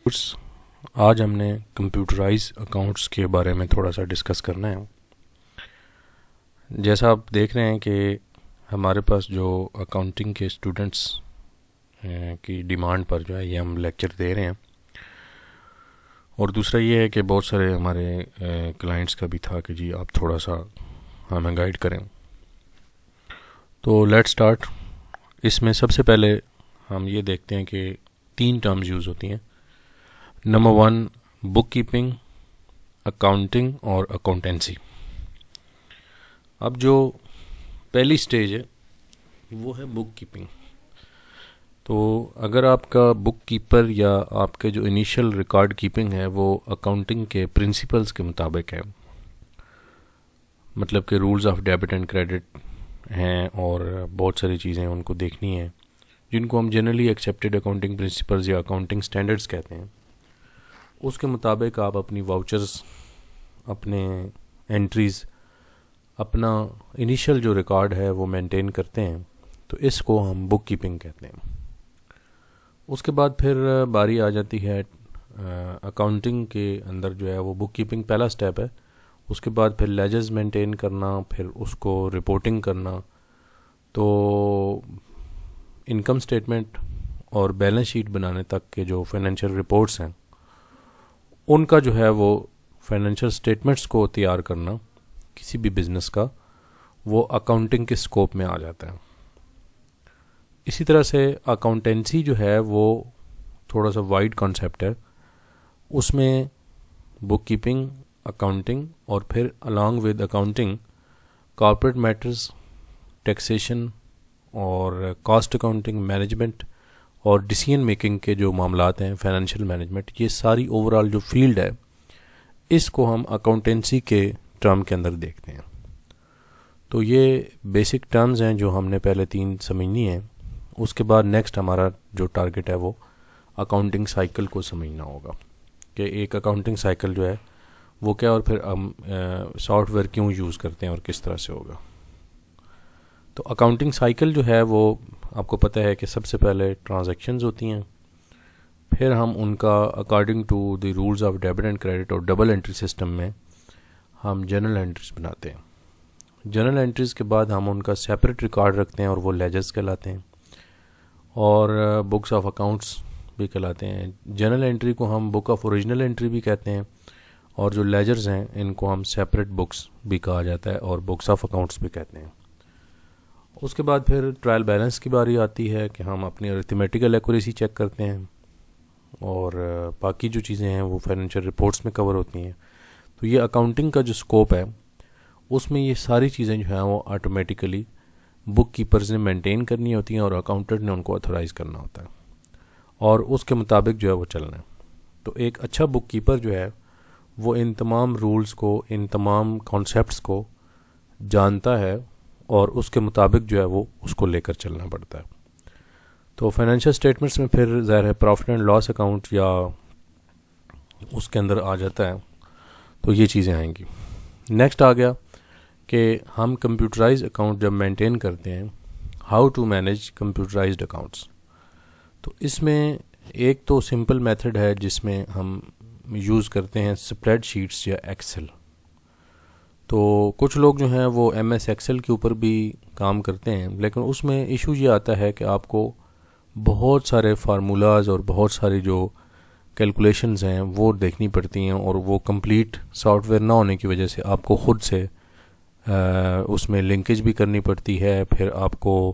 آج ہم نے کمپیوٹرائز اکاؤنٹس کے بارے میں تھوڑا سا ڈسکس کرنا ہے. جیسا آپ دیکھ رہے ہیں کہ ہمارے پاس جو اکاؤنٹنگ کے اسٹوڈنٹس کی ڈیمانڈ پر جو ہے یہ ہم لیکچر دے رہے ہیں, اور دوسرا یہ ہے کہ بہت سارے ہمارے کلائنٹس کا بھی تھا کہ جی آپ تھوڑا سا ہمیں گائیڈ کریں. تو لیٹ سٹارٹ. اس میں سب سے پہلے ہم یہ دیکھتے ہیں کہ 3 ٹرمز یوز ہوتی ہیں. نمبر 1 بک کیپنگ, اکاؤنٹنگ اور اکاؤنٹنسی. اب جو پہلی سٹیج ہے وہ ہے بک کیپنگ. تو اگر آپ کا بک کیپر یا آپ کے جو انیشل ریکارڈ کیپنگ ہے وہ اکاؤنٹنگ کے پرنسپلز کے مطابق ہے, مطلب کہ rules of debit and credit ہیں اور بہت ساری چیزیں ان کو دیکھنی ہیں جن کو ہم جنرلی ایکسیپٹیڈ اکاؤنٹنگ پرنسپلز یا اکاؤنٹنگ سٹینڈرڈز کہتے ہیں. اس کے مطابق آپ اپنی واؤچرز, اپنے انٹریز, اپنا انیشل جو ریکارڈ ہے وہ مینٹین کرتے ہیں. تو اس کو ہم بک کیپنگ کہتے ہیں. اس کے بعد پھر باری آ جاتی ہے اکاؤنٹنگ کے اندر جو ہے وہ بک کیپنگ پہلا سٹیپ ہے. اس کے بعد پھر لیجرز مینٹین کرنا, پھر اس کو رپورٹنگ کرنا. تو انکم سٹیٹمنٹ اور بیلنس شیٹ بنانے تک کے جو فائنینشیل رپورٹس ہیں ان کا جو ہے وہ فائنینشیل سٹیٹمنٹس کو تیار کرنا کسی بھی بزنس کا, وہ اکاؤنٹنگ کے سکوپ میں آ جاتا ہے. اسی طرح سے اکاؤنٹنسی جو ہے وہ تھوڑا سا وائڈ کانسیپٹ ہے. اس میں بک کیپنگ, اکاؤنٹنگ اور پھر along with accounting corporate matters, taxation اور کاسٹ اکاؤنٹنگ, مینجمنٹ اور ڈیسیژن میکنگ کے جو معاملات ہیں, فائنینشیل مینجمنٹ, یہ ساری اوور آل جو فیلڈ ہے اس کو ہم اکاؤنٹنسی کے ٹرم کے اندر دیکھتے ہیں. تو یہ بیسک ٹرمز ہیں جو ہم نے پہلے 3 سمجھنی ہیں. اس کے بعد نیکسٹ ہمارا جو ٹارگٹ ہے وہ اکاؤنٹنگ سائیکل کو سمجھنا ہوگا کہ ایک اکاؤنٹنگ سائیکل جو ہے وہ کیا, اور پھر ہم سافٹ ویئر کیوں یوز کرتے ہیں اور کس طرح سے ہوگا. تو اکاؤنٹنگ سائیکل جو ہے وہ آپ کو پتہ ہے کہ سب سے پہلے ٹرانزیکشنز ہوتی ہیں, پھر ہم ان کا according to the rules of debit and credit اور ڈبل انٹری سسٹم میں ہم جرنل انٹریز بناتے ہیں. جرنل انٹریز کے بعد ہم ان کا سیپریٹ ریکارڈ رکھتے ہیں اور وہ لیجرز کہلاتے ہیں, اور بکس آف اکاؤنٹس بھی کہلاتے ہیں. جرنل انٹری کو ہم بک آف اوریجنل انٹری بھی کہتے ہیں, اور جو لیجرز ہیں ان کو ہم سیپریٹ بکس بھی کہا جاتا ہے اور بکس آف اکاؤنٹس بھی کہتے ہیں. اس کے بعد پھر ٹرائل بیلنس کی باری آتی ہے کہ ہم اپنی ارتھمیٹیکل ایکوریسی چیک کرتے ہیں, اور باقی جو چیزیں ہیں وہ فائنینشیل رپورٹس میں کور ہوتی ہیں. تو یہ اکاؤنٹنگ کا جو سکوپ ہے اس میں یہ ساری چیزیں جو ہیں وہ آٹومیٹیکلی بک کیپرز نے مینٹین کرنی ہوتی ہیں اور اکاؤنٹنٹ نے ان کو اتھورائز کرنا ہوتا ہے اور اس کے مطابق جو ہے وہ چلنا ہے. تو ایک اچھا بک کیپر جو ہے وہ ان تمام رولز کو, ان تمام کانسیپٹس کو جانتا ہے اور اس کے مطابق جو ہے وہ اس کو لے کر چلنا پڑتا ہے. تو فائنینشیل سٹیٹمنٹس میں پھر ظاہر ہے پروفٹ اینڈ لاس اکاؤنٹ یا اس کے اندر آ جاتا ہے, تو یہ چیزیں آئیں گی. نیکسٹ آ گیا کہ ہم کمپیوٹرائز اکاؤنٹ جب مینٹین کرتے ہیں, how to manage computerised accounts. تو اس میں ایک تو سمپل میتھڈ ہے جس میں ہم یوز کرتے ہیں اسپریڈ شیٹس یا ایکسل. تو کچھ لوگ جو ہیں وہ ایم ایس ایکسل کے اوپر بھی کام کرتے ہیں, لیکن اس میں ایشو یہ آتا ہے کہ آپ کو بہت سارے فارمولاز اور بہت ساری جو کیلکولیشنز ہیں وہ دیکھنی پڑتی ہیں, اور وہ کمپلیٹ سافٹ ویئر نہ ہونے کی وجہ سے آپ کو خود سے اس میں لنکیج بھی کرنی پڑتی ہے. پھر آپ کو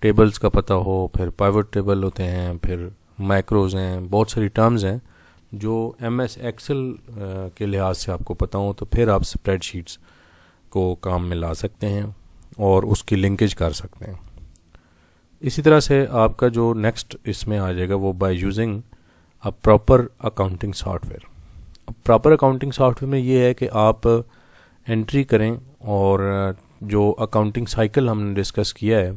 ٹیبلز کا پتہ ہو, پھر پائیوٹ ٹیبل ہوتے ہیں, پھر مائکروز ہیں, بہت ساری ٹرمز ہیں جو ایم ایس ایکسل کے لحاظ سے آپ کو پتہ ہوں, تو پھر آپ اسپریڈ شیٹس کو کام میں لا سکتے ہیں اور اس کی لنکیج کر سکتے ہیں. اسی طرح سے آپ کا جو نیکسٹ اس میں آ جائے گا وہ by using a proper accounting soft where. Proper accounting soft where میں یہ ہے کہ آپ انٹری کریں اور جو اکاؤنٹنگ سائیکل ہم نے ڈسکس کیا ہے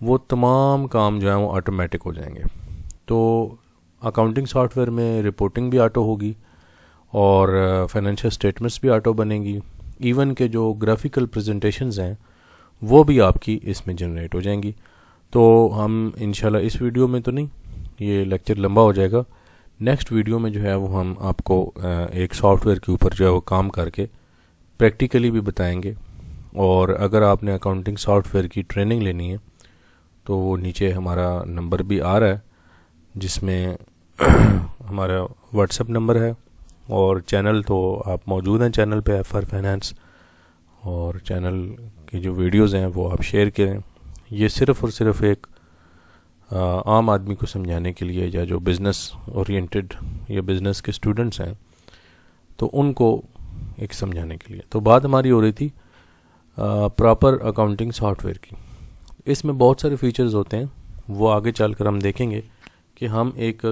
وہ تمام کام جو ہیں وہ آٹومیٹک ہو جائیں گے. تو اکاؤنٹنگ سافٹ ویئر میں رپورٹنگ بھی آٹو ہوگی اور فائنینشیل سٹیٹمنٹس بھی آٹو بنیں گی. ایون کہ جو گرافیکل پریزنٹیشنز ہیں وہ بھی آپ کی اس میں جنریٹ ہو جائیں گی. تو ہم انشاءاللہ اس ویڈیو میں تو نہیں, یہ لیکچر لمبا ہو جائے گا, نیکسٹ ویڈیو میں جو ہے وہ ہم آپ کو ایک سافٹ ویئر کے اوپر جو ہے وہ کام کر کے پریکٹیکلی بھی بتائیں گے، اور اگر آپ نے اکاؤنٹنگ سافٹ ویئر کی ٹریننگ لینی ہے تو وہ نیچے ہمارا نمبر بھی آ رہا ہے جس میں ہمارا واٹس ایپ نمبر ہے، اور چینل تو آپ موجود ہیں چینل پہ FR فائنانس، اور چینل کی جو ویڈیوز ہیں وہ آپ شیئر کریں۔ یہ صرف اور صرف ایک عام آدمی کو سمجھانے کے لیے، یا جو بزنس اورینٹڈ یا بزنس کے اسٹوڈنٹس ہیں تو ان کو ایک سمجھانے کے لیے۔ تو بات ہماری ہو رہی تھی پراپر اکاؤنٹنگ سافٹ ویئر کی۔ اس میں بہت سارے فیچرز ہوتے ہیں، وہ آگے چل کر ہم دیکھیں گے کہ ہم ایک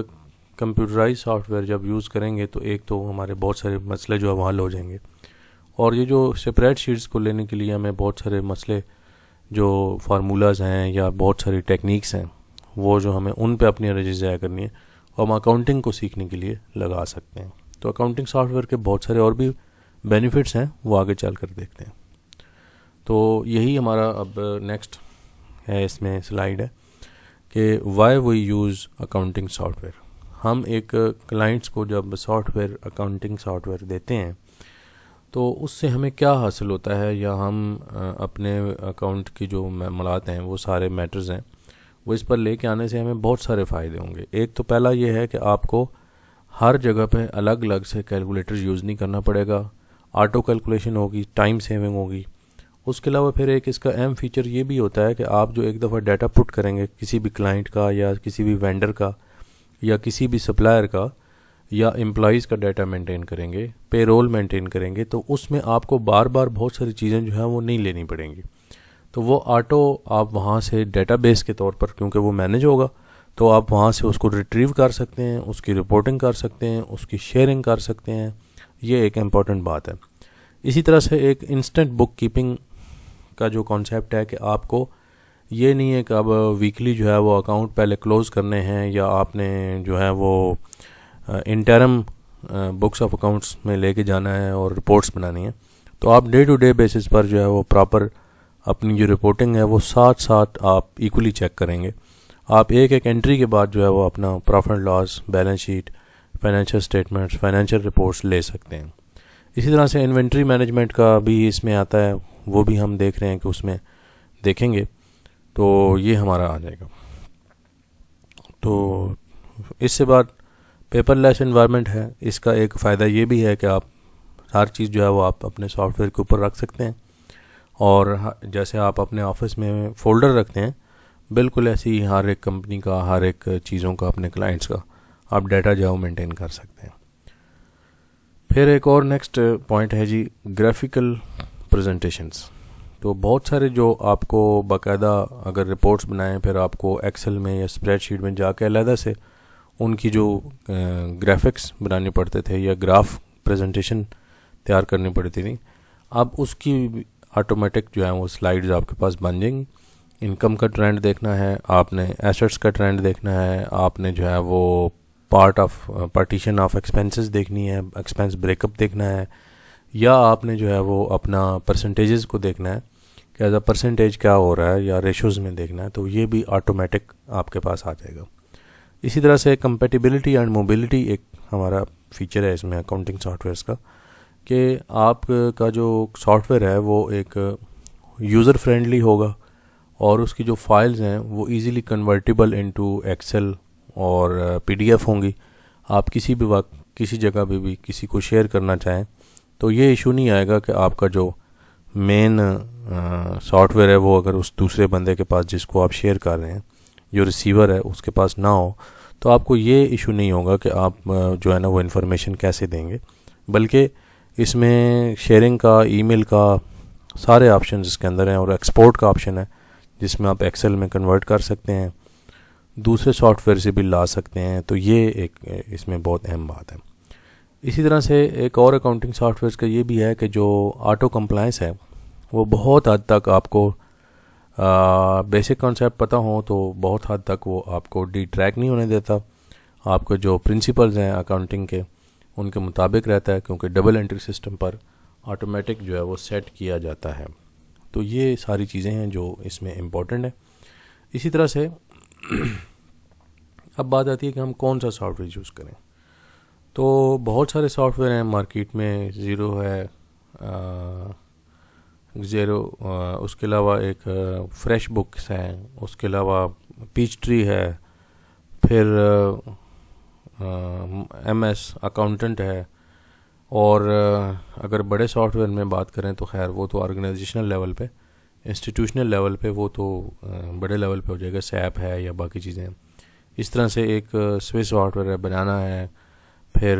کمپیوٹرائز سافٹ ویئر جب یوز کریں گے تو ایک تو ہمارے بہت سارے مسئلے جو ہے وہ حل ہو جائیں گے، اور یہ جو سپریٹ شیٹس کو لینے کے لیے ہمیں بہت سارے مسئلے جو فارمولاز ہیں یا بہت ساری ٹیکنیکس ہیں وہ جو ہمیں ان پہ اپنی انرجی ضائع کرنی ہے، اور ہم اکاؤنٹنگ کو سیکھنے کے لیے لگا سکتے ہیں۔ تو اکاؤنٹنگ سافٹ ویئر کے بہت سارے اور بھی بینیفٹس ہیں، وہ آگے چل کر دیکھتے ہیں۔ تو یہی ہمارا اب نیکسٹ ہے، اس میں سلائیڈ ہے کہ why we use accounting software. ہم ایک کلائنٹس کو جب software accounting software دیتے ہیں تو اس سے ہمیں کیا حاصل ہوتا ہے، یا ہم اپنے اکاؤنٹ کی جو معاملات ہیں وہ سارے میٹرز ہیں وہ اس پر لے کے آنے سے ہمیں بہت سارے فائدے ہوں گے۔ ایک تو پہلا یہ ہے کہ آپ کو ہر جگہ پہ الگ الگ سے کیلکولیٹر یوز نہیں کرنا پڑے گا، آٹو کیلکولیشن ہوگی، ٹائم سیونگ ہوگی۔ اس کے علاوہ پھر ایک اس کا اہم فیچر یہ بھی ہوتا ہے کہ آپ جو ایک دفعہ ڈیٹا پٹ کریں گے کسی بھی کلائنٹ کا یا کسی بھی وینڈر کا یا کسی بھی سپلائر کا یا امپلائیز کا ڈیٹا مینٹین کریں گے، پے رول مینٹین کریں گے، تو اس میں آپ کو بار بار بہت ساری چیزیں جو ہیں وہ نہیں لینی پڑیں گی۔ تو وہ آٹو آپ وہاں سے ڈیٹا بیس کے طور پر، کیونکہ وہ مینیج ہوگا تو آپ وہاں سے اس کو ریٹریو کر سکتے ہیں، اس کی رپورٹنگ کر سکتے ہیں، اس کی شیئرنگ کر سکتے ہیں۔ یہ ایک امپورٹنٹ بات ہے۔ اسی طرح سے ایک انسٹنٹ بک کیپنگ کا جو کانسیپٹ ہے کہ آپ کو یہ نہیں ہے کہ اب ویکلی جو ہے وہ اکاؤنٹ پہلے کلوز کرنے ہیں، یا آپ نے جو ہے وہ انٹرم بکس آف اکاؤنٹس میں لے کے جانا ہے اور رپورٹس بنانی ہیں۔ تو آپ ڈے ٹو ڈے بیسس پر جو ہے وہ پراپر اپنی جو رپورٹنگ ہے وہ ساتھ ساتھ آپ ایکولی چیک کریں گے۔ آپ ایک ایک انٹری کے بعد جو ہے وہ اپنا profit and loss, balance sheet, financial statements, financial reports لے سکتے ہیں۔ اسی طرح سے انوینٹری مینجمنٹ کا بھی اس میں آتا ہے، وہ بھی ہم دیکھ رہے ہیں کہ اس میں دیکھیں گے، تو یہ ہمارا آ جائے گا۔ تو اس سے بعد پیپر لیس انوائرمنٹ ہے۔ اس کا ایک فائدہ یہ بھی ہے کہ آپ ہر چیز جو ہے وہ آپ اپنے سافٹ ویئر کے اوپر رکھ سکتے ہیں، اور جیسے آپ اپنے آفس میں فولڈر رکھتے ہیں، بالکل ایسے ہی ہر ایک کمپنی کا، ہر ایک چیزوں کا، اپنے کلائنٹس کا آپ ڈیٹا جو ہے مینٹین کر سکتے ہیں۔ پھر ایک اور نیکسٹ پوائنٹ ہے جی، گرافیکل پریزنٹیشنز۔ تو بہت سارے جو آپ کو باقاعدہ اگر رپورٹس بنائیں، پھر آپ کو ایکسل میں یا اسپریڈ شیٹ میں جا کے علیحدہ سے ان کی جو گرافکس بنانے پڑتے تھے یا گراف پریزنٹیشن تیار کرنی پڑتی تھی، اب اس کی آٹومیٹک جو ہے وہ سلائیڈز آپ کے پاس بن جائیں گی۔ انکم کا ٹرینڈ دیکھنا ہے آپ نے، ایسٹس کا ٹرینڈ دیکھنا ہے آپ نے، جو ہے وہ پارٹیشن آف ایکسپینسز دیکھنی ہے، ایکسپینس بریک اپ دیکھنا ہے، یا آپ نے جو ہے وہ اپنا پرسنٹیجز کو دیکھنا ہے کہ ایز اے پرسنٹیج کیا ہو رہا ہے، یا ریشوز میں دیکھنا ہے، تو یہ بھی آٹومیٹک آپ کے پاس آ جائے گا۔ اسی طرح سے کمپیٹیبلٹی اینڈ موبلٹی ایک ہمارا فیچر ہے اس میں اکاؤنٹنگ سافٹ ویئرس کا، کہ آپ کا جو سافٹ ویئر ہے وہ ایک یوزر فرینڈلی ہوگا، اور اس کی جو فائلز ہیں وہ ایزیلی کنورٹیبل انٹو ایکسل اور PDF ہوں گی۔ آپ کسی بھی وقت کسی جگہ پہ بھی کسی کو شیئر کرنا چاہیں تو یہ ایشو نہیں آئے گا کہ آپ کا جو مین سافٹ ویئر ہے وہ اگر اس دوسرے بندے کے پاس جس کو آپ شیئر کر رہے ہیں، جو ریسیور ہے، اس کے پاس نہ ہو، تو آپ کو یہ ایشو نہیں ہوگا کہ آپ جو ہے نا وہ انفارمیشن کیسے دیں گے، بلکہ اس میں شیئرنگ کا، ای میل کا سارے آپشنز اس کے اندر ہیں، اور ایکسپورٹ کا آپشن ہے جس میں آپ ایکسل میں کنورٹ کر سکتے ہیں، دوسرے سافٹ ویئر سے بھی لا سکتے ہیں۔ تو یہ ایک اس میں بہت اہم بات ہے۔ اسی طرح سے ایک اور اکاؤنٹنگ سافٹ ویئرس کا یہ بھی ہے کہ جو آٹو کمپلائنس ہے وہ بہت حد تک آپ کو بیسک کانسیپٹ پتہ ہوں تو بہت حد تک وہ آپ کو ڈی ٹریک نہیں ہونے دیتا، آپ کے جو پرنسپلز ہیں اکاؤنٹنگ کے ان کے مطابق رہتا ہے، کیونکہ ڈبل انٹری سسٹم پر آٹومیٹک جو ہے وہ سیٹ کیا جاتا ہے۔ تو یہ ساری چیزیں ہیں جو اس میں امپورٹنٹ ہیں۔ اسی طرح سے اب بات آتی ہے کہ ہم کون سا سافٹ ویئر یوز کریں۔ تو بہت سارے سافٹ ویئر ہیں مارکیٹ میں، زیرو ہے، اس کے علاوہ ایک فریش بکس ہے، اس کے علاوہ پیچ ٹری ہے، پھر ایم ایس اکاؤنٹنٹ ہے، اور اگر بڑے سافٹ ویئر میں بات کریں تو خیر وہ تو آرگنائزیشنل لیول پہ، انسٹیٹیوشنل لیول پہ وہ تو بڑے لیول پہ ہو جائے گا، سیپ ہے یا باقی چیزیں ہیں. اس طرح سے ایک سوئس سافٹ ویئر ہے، بنانا ہے، پھر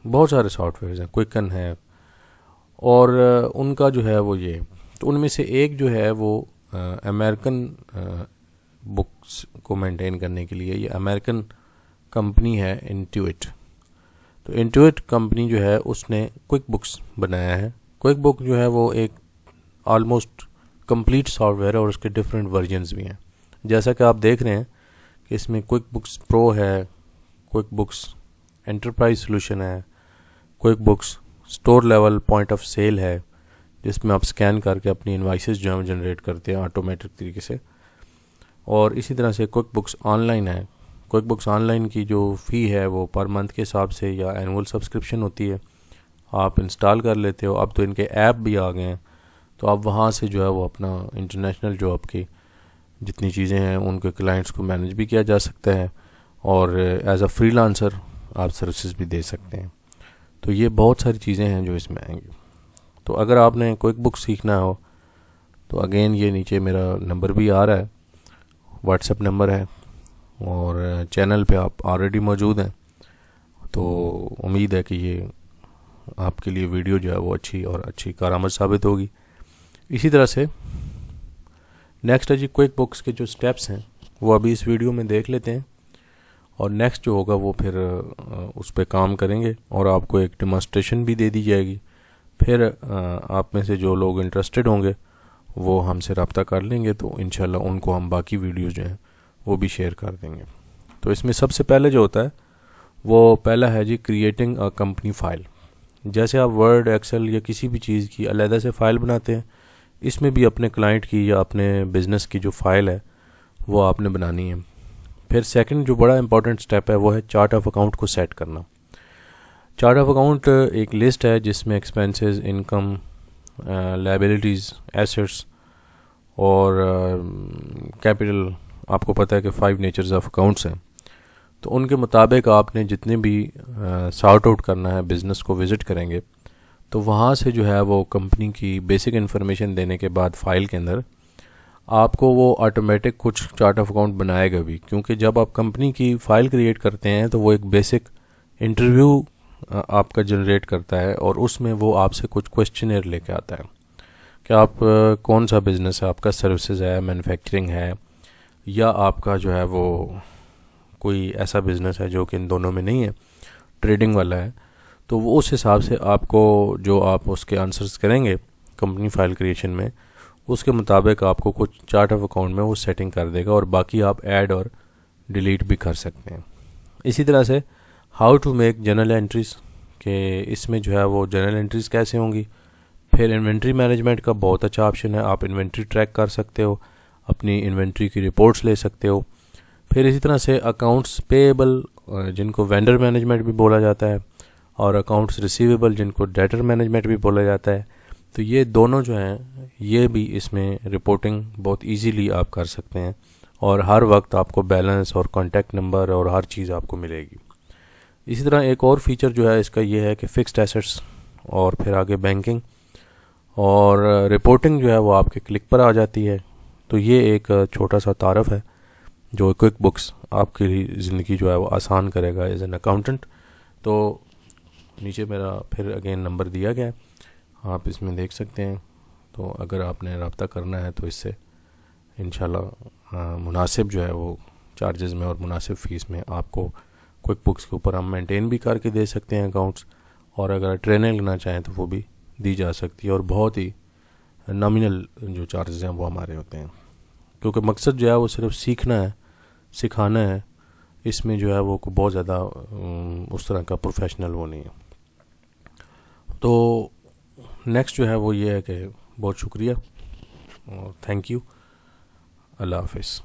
بہت سارے سافٹ ویئرز ہیں، کوئکن ہے، اور ان کا جو ہے وہ یہ، تو ان میں سے ایک جو ہے وہ امریکن بکس کو مینٹین کرنے کے لیے، یہ امریکن کمپنی ہے انٹیوٹ. تو انٹیوٹ کمپنی جو ہے اس نے کوئک بکس بنایا ہے. کوئک بک جو ہے وہ ایک آلموسٹ کمپلیٹ سافٹ ویئر ہے، اور اس کے ڈفرینٹ ورژنز بھی ہیں. جیسا کہ آپ دیکھ رہے ہیں کہ اس میں کوئک بکس پرو ہے، کوئک بکس انٹرپرائز سولوشن ہے، QuickBooks store level point of sale ہے، جس میں آپ سکین کر کے اپنی انوائسز جو ہیں جنریٹ کرتے ہیں آٹومیٹک طریقے سے. اور اسی طرح سے کوئک بکس آن لائن ہے. کوئک بکس آن لائن کی جو فی ہے وہ پر منتھ کے حساب سے یا اینول سبسکرپشن ہوتی ہے، آپ انسٹال کر لیتے ہو. اب تو ان کے ایپ بھی آ گئے ہیں، تو آپ وہاں سے جو ہے وہ اپنا انٹرنیشنل جو آپ کی جتنی چیزیں ہیں ان کے کلائنٹس کو مینیج بھی کیا جا سکتا ہے، اور ایز اے فری لانسر آپ سروسز بھی دے سکتے ہیں. تو یہ بہت ساری چیزیں ہیں جو اس میں آئیں گی. تو اگر آپ نے کوئک بک سیکھنا ہو تو اگین یہ نیچے میرا نمبر بھی آ رہا ہے، واٹس ایپ نمبر ہے، اور چینل پہ آپ آلریڈی موجود ہیں. تو امید ہے کہ یہ آپ کے لیے ویڈیو جو ہے وہ اچھی کارآمد ثابت ہوگی. اسی طرح سے نیکسٹ ہے جی کوئک بکس کے جو سٹیپس ہیں وہ ابھی اس ویڈیو میں دیکھ لیتے ہیں، اور نیکسٹ جو ہوگا وہ پھر اس پہ کام کریں گے، اور آپ کو ایک ڈیمانسٹریشن بھی دے دی جائے گی. پھر آپ میں سے جو لوگ انٹرسٹڈ ہوں گے وہ ہم سے رابطہ کر لیں گے، تو انشاءاللہ ان کو ہم باقی ویڈیوز جو ہیں وہ بھی شیئر کر دیں گے. تو اس میں سب سے پہلے جو ہوتا ہے وہ پہلا ہے جی کریٹنگ اے کمپنی فائل. جیسے آپ ورڈ، ایکسل یا کسی بھی چیز کی علیحدہ سے فائل بناتے ہیں، اس میں بھی اپنے کلائنٹ کی یا اپنے بزنس کی جو فائل ہے وہ آپ نے بنانی ہے. پھر سیکنڈ جو بڑا امپورٹنٹ سٹیپ ہے وہ ہے چارٹ آف اکاؤنٹ کو سیٹ کرنا. چارٹ آف اکاؤنٹ ایک لسٹ ہے جس میں ایکسپینسز، انکم، لائبلٹیز، ایسٹس اور کیپٹل. آپ کو پتہ ہے کہ 5 نیچرز آف اکاؤنٹس ہیں، تو ان کے مطابق آپ نے جتنے بھی سارٹ آؤٹ کرنا ہے بزنس کو وزٹ کریں گے، تو وہاں سے جو ہے وہ کمپنی کی بیسک انفارمیشن دینے کے بعد فائل کے اندر آپ کو وہ آٹومیٹک کچھ چارٹ آف اکاؤنٹ بنائے گا بھی. کیونکہ جب آپ کمپنی کی فائل کریٹ کرتے ہیں تو وہ ایک بیسک انٹرویو آپ کا جنریٹ کرتا ہے، اور اس میں وہ آپ سے کچھ کویسچنر لے کے آتا ہے کہ آپ کون سا بزنس ہے، آپ کا سروسز ہے، مینوفیکچرنگ ہے، یا آپ کا جو ہے وہ کوئی ایسا بزنس ہے جو کہ ان دونوں میں نہیں ہے، ٹریڈنگ والا ہے. تو وہ اس حساب سے آپ کو جو آپ اس کے آنسرز کریں گے کمپنی فائل کریشن میں، اس کے مطابق آپ کو کچھ چارٹ آف اکاؤنٹ میں وہ سیٹنگ کر دے گا، اور باقی آپ ایڈ اور ڈیلیٹ بھی کر سکتے ہیں. اسی طرح سے how to make journal entries, کہ اس میں جو ہے وہ جرنل انٹریز کیسے ہوں گی. پھر انوینٹری مینجمنٹ کا بہت اچھا آپشن ہے، آپ انوینٹری ٹریک کر سکتے ہو، اپنی انوینٹری کی رپورٹس لے سکتے ہو. پھر اسی طرح سے اکاؤنٹس پیبل جن کو وینڈر مینجمنٹ بھی بولا جاتا ہے، اور اکاؤنٹس ریسیویبل جن کو ڈیٹر مینجمنٹ بھی بولا جاتا ہے. تو یہ دونوں جو ہیں یہ بھی اس میں رپورٹنگ بہت ایزیلی آپ کر سکتے ہیں، اور ہر وقت آپ کو بیلنس اور کانٹیکٹ نمبر اور ہر چیز آپ کو ملے گی. اسی طرح ایک اور فیچر جو ہے اس کا یہ ہے کہ فکسڈ ایسٹس، اور پھر آگے بینکنگ اور رپورٹنگ جو ہے وہ آپ کے کلک پر آ جاتی ہے. تو یہ ایک چھوٹا سا تعارف ہے جو کوئک بکس آپ کی زندگی جو ہے وہ آسان کرے گا ایز این اکاؤنٹنٹ. تو نیچے میرا پھر اگین نمبر دیا گیا ہے، آپ اس میں دیکھ سکتے ہیں. تو اگر آپ نے رابطہ کرنا ہے تو اس سے انشاءاللہ مناسب جو ہے وہ چارجز میں اور مناسب فیس میں آپ کو کوئک بکس کے اوپر ہم مینٹین بھی کر کے دے سکتے ہیں اکاؤنٹس، اور اگر ٹریننگ لینا چاہیں تو وہ بھی دی جا سکتی ہے، اور بہت ہی نامینل جو چارجز ہیں وہ ہمارے ہوتے ہیں. کیونکہ مقصد جو ہے وہ صرف سیکھنا ہے، سکھانا ہے، اس میں جو ہے وہ بہت زیادہ اس طرح کا پروفیشنل وہ نہیں ہے. تو نیکسٹ جو ہے وہ یہ ہے کہ بہت شکریہ اور تھینک یو. اللہ حافظ.